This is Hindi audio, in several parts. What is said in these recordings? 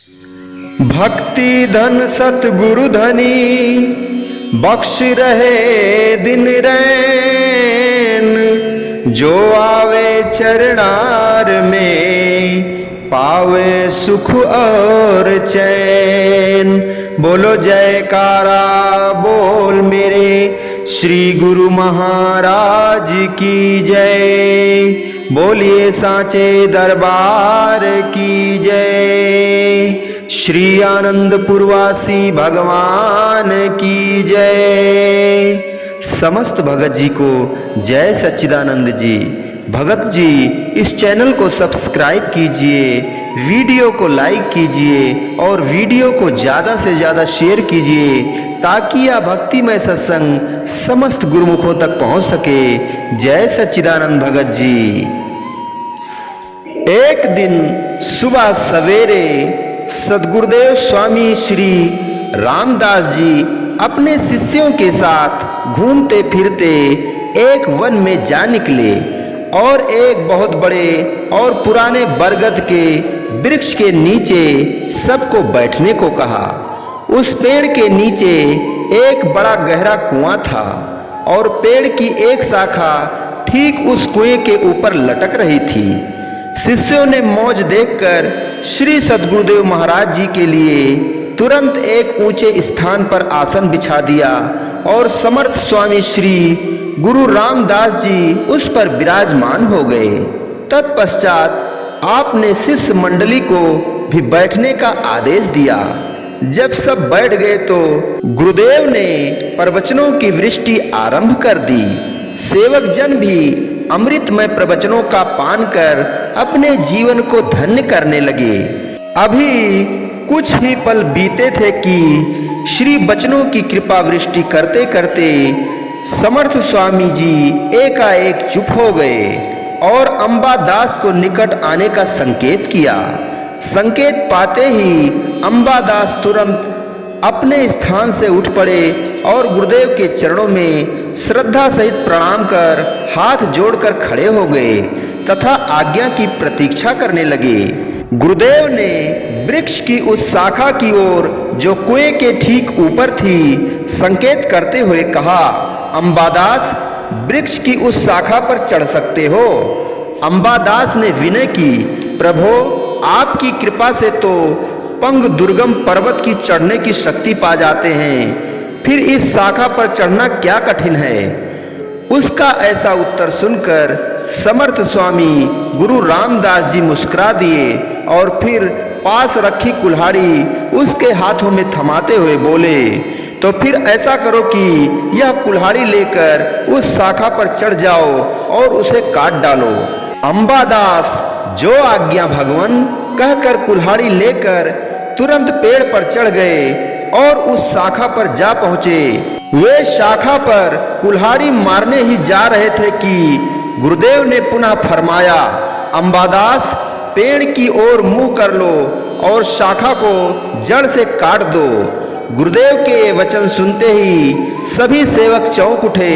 भक्ति धन सतगुरु धनी बख्श रहे दिन रैन, जो आवे चरणार में पावे सुख और चैन। बोलो जयकारा बोल मेरे श्री गुरु महाराज की जय। बोलिए सांचे दरबार की जय। श्री आनंदपुरवासी भगवान की जय। समस्त भगत जी को जय सच्चिदानंद जी। भगत जी इस चैनल को सब्सक्राइब कीजिए, वीडियो को लाइक कीजिए और वीडियो को ज़्यादा से ज़्यादा शेयर कीजिए ताकि यह भक्तिमय सत्संग समस्त गुरुमुखों तक पहुंच सके। जय सच्चिदानंद भगत जी। एक दिन सुबह सवेरे सद्गुरुदेव स्वामी श्री रामदास जी अपने शिष्यों के साथ घूमते फिरते एक वन में जा निकले और एक बहुत बड़े और पुराने बरगद के वृक्ष के नीचे सबको बैठने को कहा। उस पेड़ के नीचे एक बड़ा गहरा कुआं था और पेड़ की एक शाखा ठीक उस कुएं के ऊपर लटक रही थी। शिष्यों ने मौज देखकर श्री सद्गुरुदेव महाराज जी के लिए तुरंत एक ऊंचे स्थान पर आसन बिछा दिया और समर्थ स्वामी श्री गुरु रामदास जी उस पर विराजमान हो गए। तत्पश्चात आपने शिष्य मंडली को भी बैठने का आदेश दिया। जब सब बैठ गए तो गुरुदेव ने प्रवचनों की वृष्टि आरंभ कर दी। सेवक जन भी अमृतमय प्रवचनों का पान कर अपने जीवन को धन्य करने लगे। अभी कुछ ही पल बीते थे कि श्री बचनों की कृपा वृष्टि करते करते समर्थ स्वामी जी एकाएक चुप हो गए और अंबादास को निकट आने का संकेत किया। संकेत पाते ही अंबादास तुरंत अपने स्थान से उठ पड़े और गुरुदेव के चरणों में श्रद्धा सहित प्रणाम कर हाथ जोड़कर खड़े हो गए तथा आज्ञा की प्रतीक्षा करने लगे। गुरुदेव ने वृक्ष की उस शाखा की ओर जो कुएं के ठीक ऊपर थी संकेत करते हुए कहा, अंबादास वृक्ष की उस शाखा पर चढ़ सकते हो। अंबादास ने विनय की, प्रभो आपकी कृपा से तो पंग दुर्गम पर्वत की चढ़ने की शक्ति पा जाते हैं, फिर इस शाखा पर चढ़ना क्या कठिन है। उसका ऐसा उत्तर सुनकर समर्थ स्वामी गुरु रामदास जी मुस्कुरा दिए और फिर पास रखी कुल्हाड़ी उसके हाथों में थमाते हुए बोले, तो फिर ऐसा करो कि यह कुल्हाड़ी लेकर उस शाखा पर चढ़ जाओ और उसे काट डालो। अंबादास जो आज्ञा भगवान कहकर कुल्हाड़ी लेकर तुरंत पेड़ पर चढ़ गए और उस शाखा पर जा पहुंचे। वे शाखा पर कुल्हाड़ी मारने ही जा रहे थे कि गुरुदेव ने पुनः फरमाया, अंबादास पेड़ की ओर मुंह कर लो और शाखा को जड़ से काट दो। गुरुदेव के वचन सुनते ही सभी सेवक चौंक उठे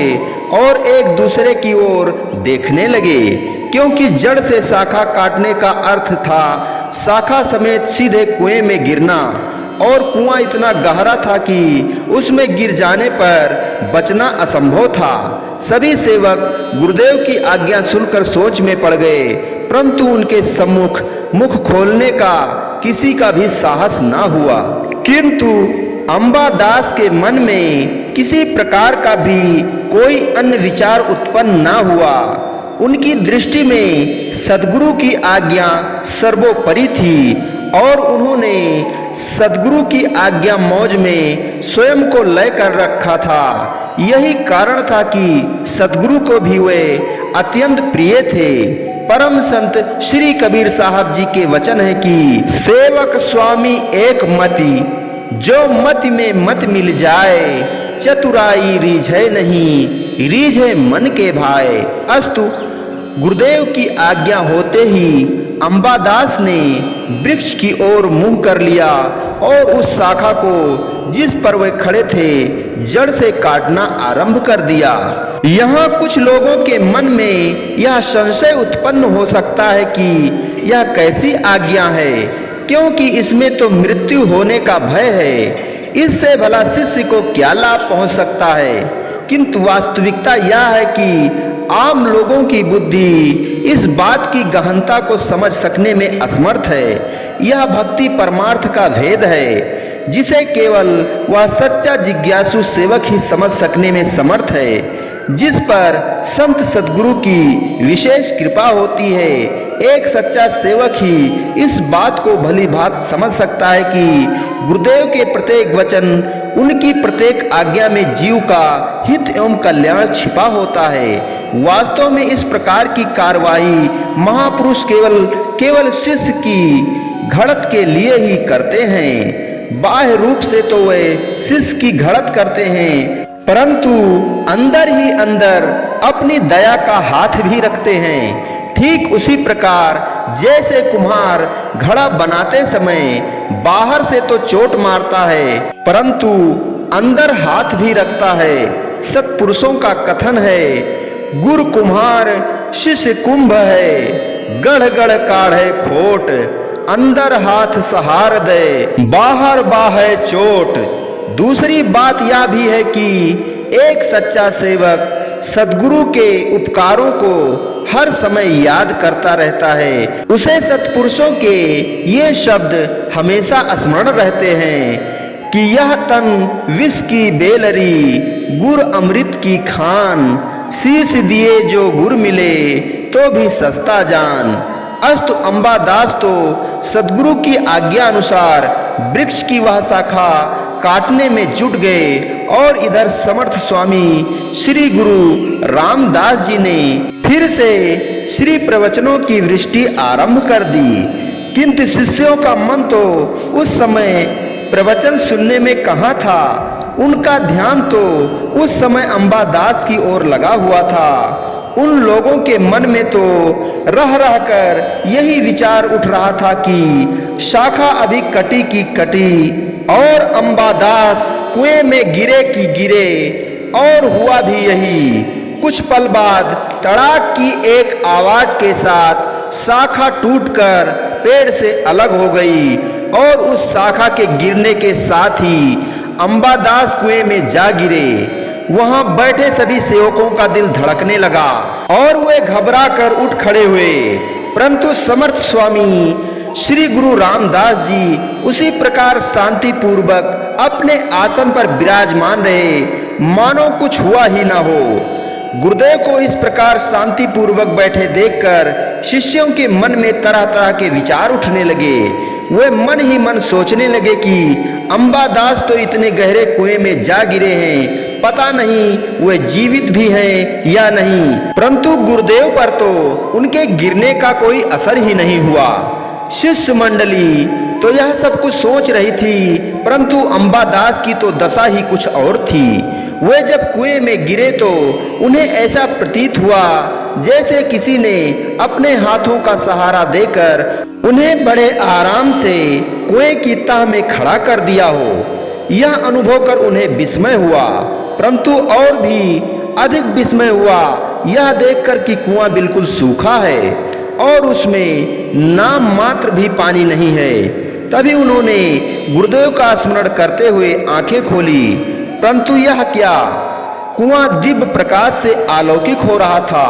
और एक दूसरे की ओर देखने लगे, क्योंकि जड़ से शाखा काटने का अर्थ था शाखा समेत सीधे कुएं में गिरना और कुआं इतना गहरा था कि उसमें गिर जाने पर बचना असंभव था। सभी सेवक गुरुदेव की आज्ञा सुनकर सोच में पड़ गए, परंतु उनके सम्मुख मुख खोलने का किसी का भी साहस न हुआ। किंतु अंबादास के मन में किसी प्रकार का भी कोई अन्य विचार उत्पन्न न हुआ। उनकी दृष्टि में सद्गुरु की आज्ञा सर्वोपरि थी और उन्होंने सद्गुरु की आज्ञा मौज में स्वयं को लय कर रखा था। यही कारण था कि सद्गुरु को भी वे अत्यंत प्रिय थे। परम संत श्री कबीर साहब जी के वचन है कि सेवक स्वामी एक मति, जो मति में मत मिल जाए, चतुराई रीझे नहीं, रीझे मन के भाए। अस्तु गुरुदेव की आज्ञा होते ही अंबादास ने वृक्ष की ओर मुंह कर लिया और उस शाखा को जिस पर वे खड़े थे जड़ से काटना आरंभ कर दिया। यहाँ कुछ लोगों के मन में यह संशय उत्पन्न हो सकता है कि यह कैसी आज्ञा है। क्योंकि इसमें तो मृत्यु होने का भय है। इससे भला शिष्य को क्या लाभ पहुंच सकता है? किंतु वास्तविकता यह है कि आम लोगों की बुद्धि इस बात की गहनता को समझ सकने में असमर्थ है। यह भक्ति परमार्थ का भेद है जिसे केवल वह सच्चा जिज्ञासु सेवक ही समझ सकने में समर्थ है, जिस पर संत सद्गुरु की विशेष कृपा होती है। एक सच्चा सेवक ही इस बात को भली भांति समझ सकता है कि गुरुदेव के प्रत्येक वचन, उनकी प्रत्येक आज्ञा में जीव का हित एवं कल्याण छिपा होता है। वास्तव में इस प्रकार की कार्यवाही महापुरुष केवल शिष्य की घड़त के लिए ही करते हैं। बाह्य रूप से तो वे शिष्य की घड़त करते हैं, परंतु अंदर ही अंदर अपनी दया का हाथ भी रखते हैं। ठीक उसी प्रकार जैसे कुम्हार घड़ा बनाते समय बाहर से तो चोट मारता है, परंतु अंदर हाथ भी रखता है। सत्पुरुषों का कथन है, गुरु कुम्हार शिष्य कुंभ है, गढ़ गढ़ काढ़े खोट, अंदर हाथ सहार दे, बाहर बाहे चोट। दूसरी बात यह भी है कि एक सच्चा सेवक सद्गुरु के उपकारों को हर समय याद करता रहता है। उसे सत्पुरुषों के ये शब्द हमेशा स्मरण रहते हैं कि यह तन विष की बेलरी, गुर अमृत की खान, शीश दिए जो गुर मिले तो भी सस्ता जान। अस्तु अंबादास तो सद्गुरु की आज्ञा अनुसार वृक्ष की वह शाखा काटने में जुट गए और इधर समर्थ स्वामी श्री गुरु रामदास जी ने फिर से श्री प्रवचनों की वृष्टि आरंभ कर दी। किंतु शिष्यों का मन तो उस समय प्रवचन सुनने में कहाँ था। उनका ध्यान तो उस समय अंबादास की ओर लगा हुआ था। उन लोगों के मन में तो रह रह कर यही विचार उठ रहा था कि शाखा अभी कटी की कटी और अंबादास कुएं में गिरे की गिरे, और हुआ भी यही। कुछ पल बाद तड़ाक की एक आवाज के साथ शाखा टूटकर पेड़ से अलग हो गई और उस शाखा के गिरने के साथ ही अंबादास कुएं में जा गिरे। वहां बैठे सभी सेवकों का दिल धड़कने लगा और वे घबरा कर उठ खड़े हुए, परंतु समर्थ स्वामी श्री गुरु रामदास जी उसी प्रकार शांति पूर्वक अपने आसन पर विराजमान रहे, मानो कुछ हुआ ही ना हो। गुरुदेव को इस प्रकार शांति पूर्वक बैठे देखकर शिष्यों के मन में तरह तरह के विचार उठने लगे। वे मन ही मन सोचने लगे कि अंबादास तो इतने गहरे कुएं में जा गिरे हैं, पता नहीं वे जीवित भी हैं या नहीं। परंतु गुरुदेव पर तो उनके गिरने का कोई असर ही नहीं हुआ। शिष्य मंडली तो यह सब कुछ सोच रही थी, परंतु अंबादास की तो दशा ही कुछ और थी। वे जब कुएं में गिरे तो उन्हें ऐसा प्रतीत हुआ जैसे किसी ने अपने हाथों का सहारा देकर उन्हें बड़े आराम से कुएं की तह में खड़ा कर दिया हो। यह अनुभव कर उन्हें विस्मय हुआ, परंतु और भी अधिक विस्मय हुआ यह देखकर कि कुआं बिल्कुल सूखा है और उसमें नाम मात्र भी पानी नहीं है। तभी उन्होंने गुरुदेव का स्मरण करते हुए आंखें खोली, परंतु यह क्या, कुआं दिव्य प्रकाश से अलौकिक हो रहा था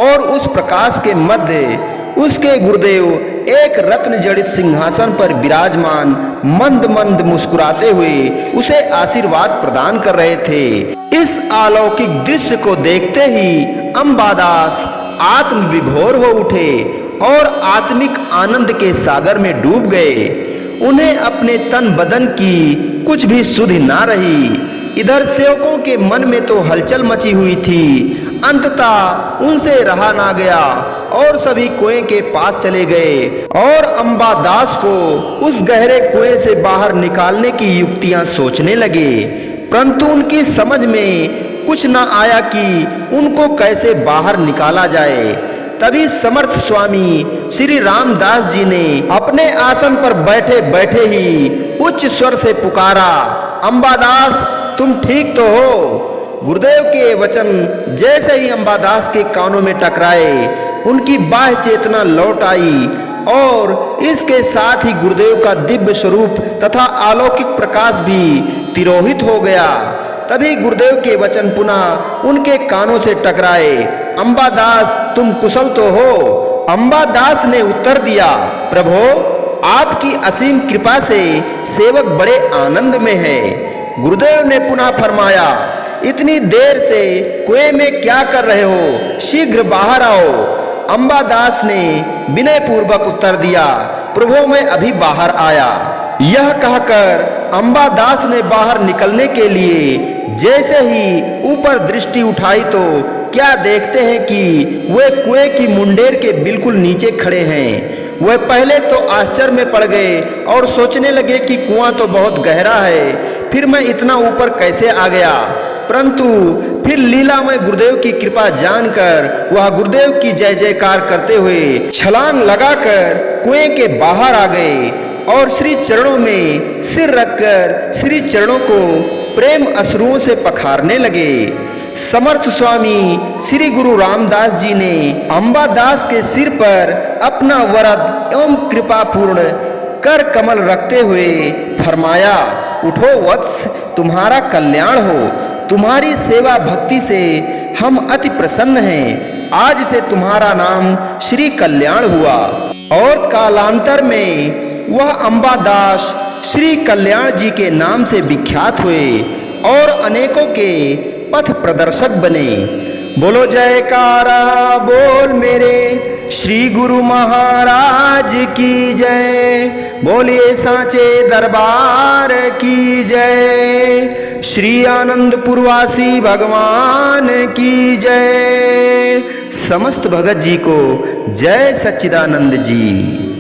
और उस प्रकाश के मध्य उसके गुरुदेव एक रत्न जड़ित सिंहासन पर विराजमान मंद मंद मुस्कुराते हुए उसे आशीर्वाद प्रदान कर रहे थे। इस अलौकिक दृश्य को देखते ही अंबादास आत्म विभोर हो उठे और आत्मिक आनंद के सागर में डूब गए। उन्हें अपने तन बदन की कुछ भी सुधि ना रही। इधर सेवकों के मन में तो हलचल मची हुई थी। अंततः उनसे रहा ना गया और सभी कुएं के पास चले गए और अंबादास को उस गहरे कुएं से बाहर निकालने की युक्तियां सोचने लगे, परंतु उनकी समझ में कुछ ना आया कि उनको कैसे बाहर निकाला जाए। तभी समर्थ स्वामी श्री रामदास जी ने अपने आसन पर बैठे बैठे ही उच्च स्वर से पुकारा, अंबादास तुम ठीक तो हो? गुरुदेव के वचन जैसे ही अंबादास के कानों में टकराए, उनकी बाह्य चेतना लौट आई और इसके साथ ही गुरुदेव का दिव्य स्वरूप तथा अलौकिक प्रकाश भी तिरोहित हो गया। तभी गुरुदेव के वचन पुनः उनके कानों से टकराए, अंबादास तुम कुशल तो हो? अंबादास ने उत्तर दिया, प्रभो आपकी असीम कृपा से सेवक बड़े आनंद में है। गुरुदेव ने पुनः फरमाया, इतनी देर से कुएं में क्या कर रहे हो, शीघ्र बाहर आओ। अंबादास ने विनय पूर्वक उत्तर दिया, प्रभो मैं अभी बाहर आया। यह कहकर अंबादास ने बाहर निकलने के लिए जैसे ही ऊपर दृष्टि उठाई तो क्या देखते हैं कि वे कुएं की मुंडेर के बिल्कुल नीचे खड़े हैं। वे पहले तो आश्चर्य में पड़ गए और सोचने लगे कि कुआं तो बहुत गहरा है, फिर मैं इतना ऊपर कैसे आ गया। परंतु फिर लीलामय गुरुदेव की कृपा जानकर वह गुरुदेव की जय जयकार करते हुए छलांग लगाकर कुएं के बाहर आ गए और श्री चरणों में सिर रखकर श्री चरणों को प्रेम अश्रुओं से पखारने लगे। समर्थ स्वामी श्री गुरु रामदास जी ने अंबादास के सिर पर अपना वरद एवं कृपापूर्ण कर कमल रखते हुए फरमाया, उठो वत्स, तुम्हारा कल्याण हो। तुम्हारी सेवा भक्ति से हम अति प्रसन्न हैं। आज से तुम्हारा नाम श्री कल्याण हुआ। और कालांतर में वह अंबादास श्री कल्याण जी के नाम से विख्यात हुए और अनेकों के पथ प्रदर्शक बने। बोलो जयकारा बोल मेरे श्री गुरु महाराज की जय, बोलिए सांचे दरबार की जय, श्री आनंदपुरवासी भगवान की जय। समस्त भगत जी को जय सच्चिदानंद जी।